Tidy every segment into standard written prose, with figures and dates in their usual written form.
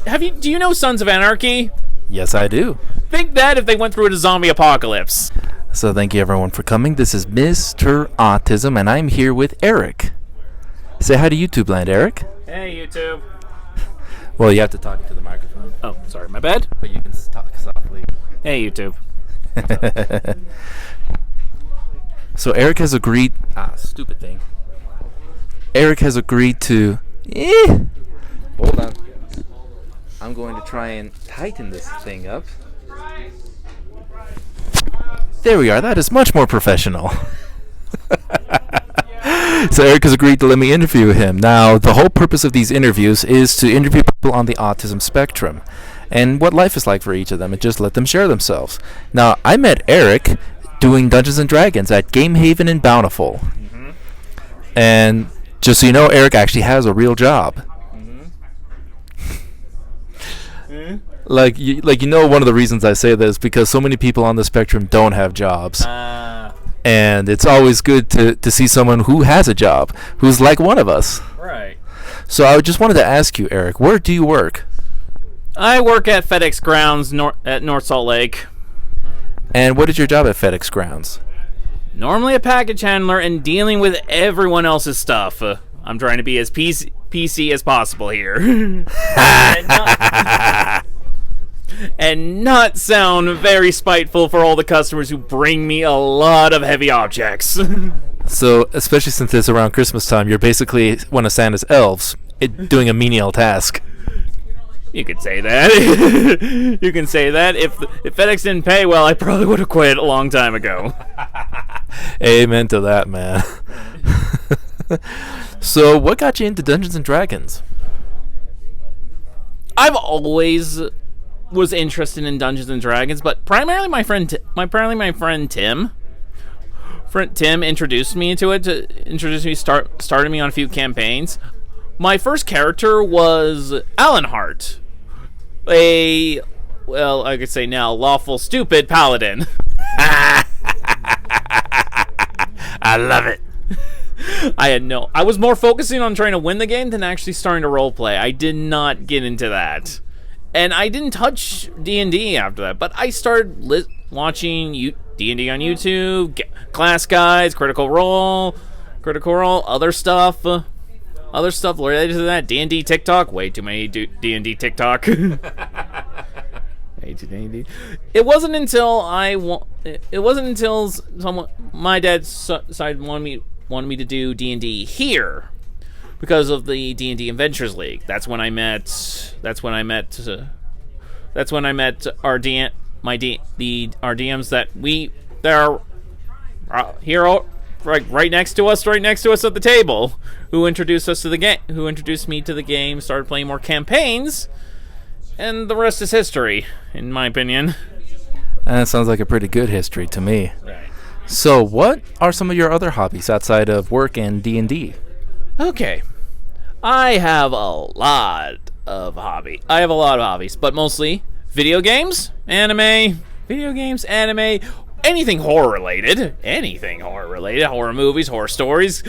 Do you know Sons of Anarchy? Yes, I do. Think that if they went through a zombie apocalypse. So thank you everyone for coming. This is Mr. Autism, and I'm here with Eric. Say hi to YouTube land, Eric. Hey, YouTube. Well, you have to talk into the microphone. Oh, sorry, my bad. But you can talk softly. Hey, YouTube. So Eric has agreed... stupid thing. Eric has agreed to... Hold on. I'm going to try and tighten this thing up. There we are. That is much more professional. So Eric has agreed to let me interview him. Now, the whole purpose of these interviews is to interview people on the autism spectrum and what life is like for each of them and just let them share themselves. Now, I met Eric doing Dungeons & Dragons at Game Haven in Bountiful. Mm-hmm. And just so you know, Eric actually has a real job. Mm-hmm. Like you know, one of the reasons I say this is because so many people on the spectrum don't have jobs. And it's always good to see someone who has a job, who's like one of us. Right. So I just wanted to ask you, Eric, where do you work? I work at FedEx Grounds at North Salt Lake. And what is your job at FedEx Grounds? Normally a package handler and dealing with everyone else's stuff. I'm trying to be as PC as possible here. and not sound very spiteful for all the customers who bring me a lot of heavy objects. So, especially since it's around Christmas time, you're basically one of Santa's elves doing a menial task. You could say that. You can say that. If FedEx didn't pay well, I probably would have quit a long time ago. Amen to that, man. So, what got you into Dungeons and Dragons? I've always was interested in Dungeons and Dragons, but primarily my friend Tim. Tim introduced me into it. Started me on a few campaigns. My first character was Alan Hart, I could say now, lawful stupid paladin. I love it. I was more focusing on trying to win the game than actually starting to roleplay. I did not get into that. And I didn't touch D&D after that, but I started watching D&D on YouTube, class guides, Critical Role, other stuff related to that. D&D TikTok, way too many D&D TikTok. It wasn't until my dad decided wanted me to do D&D here because of the D&D Adventures League. That's when I met our DMs that are here right next to us at the table, who introduced us to the game, who introduced me to the game, started playing more campaigns, and the rest is history, in my opinion. That sounds like a pretty good history to me. Right. So, what are some of your other hobbies outside of work and D&D? Okay. I have a lot of hobbies, but mostly video games, anime, anything horror related, horror movies, horror stories,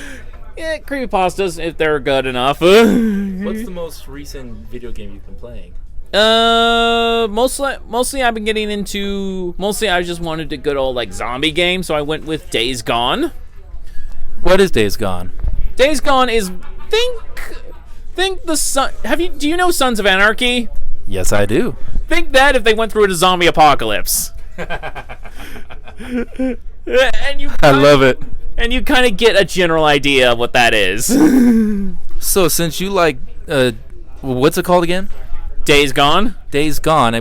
creepypastas if they're good enough. What's the most recent video game you've been playing? Mostly I've been getting into, I just wanted a good old zombie game, so I went with Days Gone. What is Days Gone? Days Gone is do you know Sons of Anarchy? Yes, I do. Think that if they went through a zombie apocalypse. I love it. And you kind of get a general idea of what that is. So, since you like, what's it called again? Days Gone,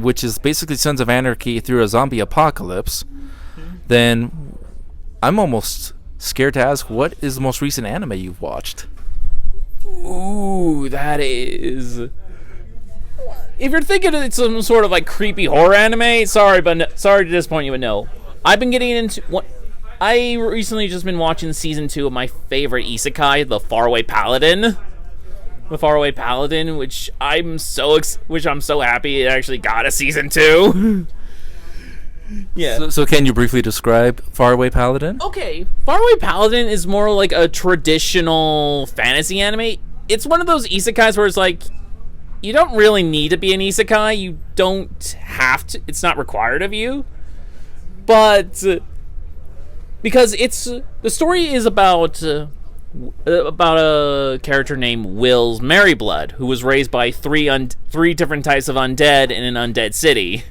which is basically Sons of Anarchy through a zombie apocalypse, then I'm almost scared to ask, what is the most recent anime you've watched? Ooh, that is... If you're thinking it's some sort of creepy horror anime, sorry to disappoint you, but no. I've been getting into... I recently just been watching season 2 of my favorite isekai, The Faraway Paladin. Which I'm so happy it actually got a season 2. Yeah. So can you briefly describe Faraway Paladin? Okay, Faraway Paladin is more like a traditional fantasy anime. It's one of those isekais where it's you don't really need to be an isekai. You don't have to. It's not required of you. But because the story is about a character named Will's Merryblood, who was raised by three different types of undead in an undead city.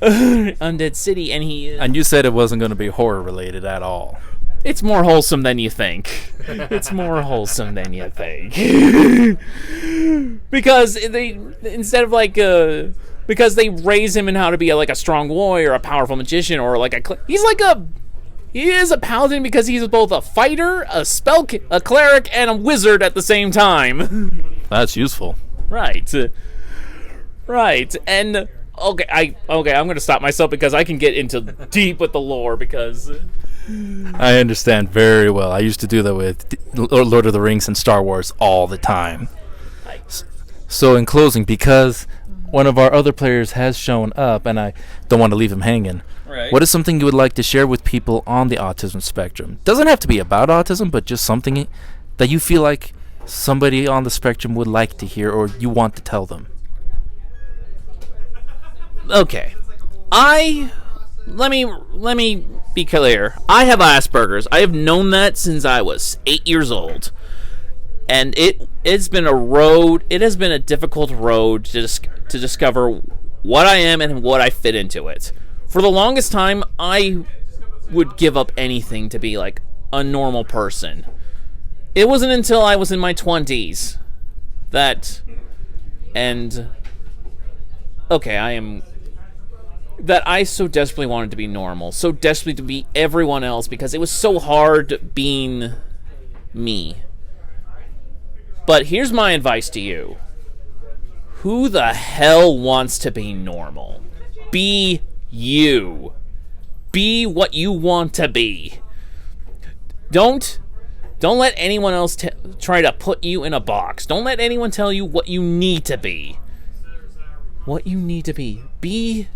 Undead city, and you said it wasn't going to be horror related at all. It's more wholesome than you think. It's more wholesome than you think. Because instead of because they raise him in how to be a strong warrior, a powerful magician, or he is a paladin because he's both a fighter, a cleric, and a wizard at the same time. That's useful. Right. And I'm gonna stop myself because I can get into deep with the lore because I understand very well. I used to do that with Lord of the Rings and Star Wars all the time. So in closing, because one of our other players has shown up and I don't want to leave him hanging, right. What is something you would like to share with people on the autism spectrum? Doesn't have to be about autism, but just something that you feel like somebody on the spectrum would like to hear or you want to tell them. Okay. Let me be clear. I have Asperger's. I have known that since I was 8 years old. And it's been a road. It has been a difficult road to discover what I am and what I fit into it. For the longest time, I would give up anything to be like a normal person. It wasn't until I was in my 20s that I so desperately wanted to be normal, so desperately to be everyone else, because it was so hard being me. But here's my advice to you. Who the hell wants to be normal? Be you. Be what you want to be. Don't let anyone else try to put you in a box. Don't let anyone tell you what you need to be. What you need to be. Be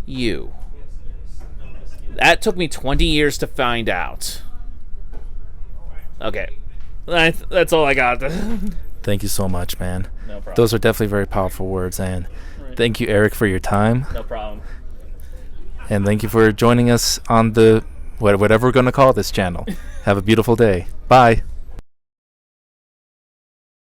you. That took me 20 years to find out. Okay. That's all I got. Thank you so much, man. No problem. Those are definitely very powerful words, and thank you, Eric, for your time. No problem. And thank you for joining us on the whatever we're going to call this channel. Have a beautiful day. Bye.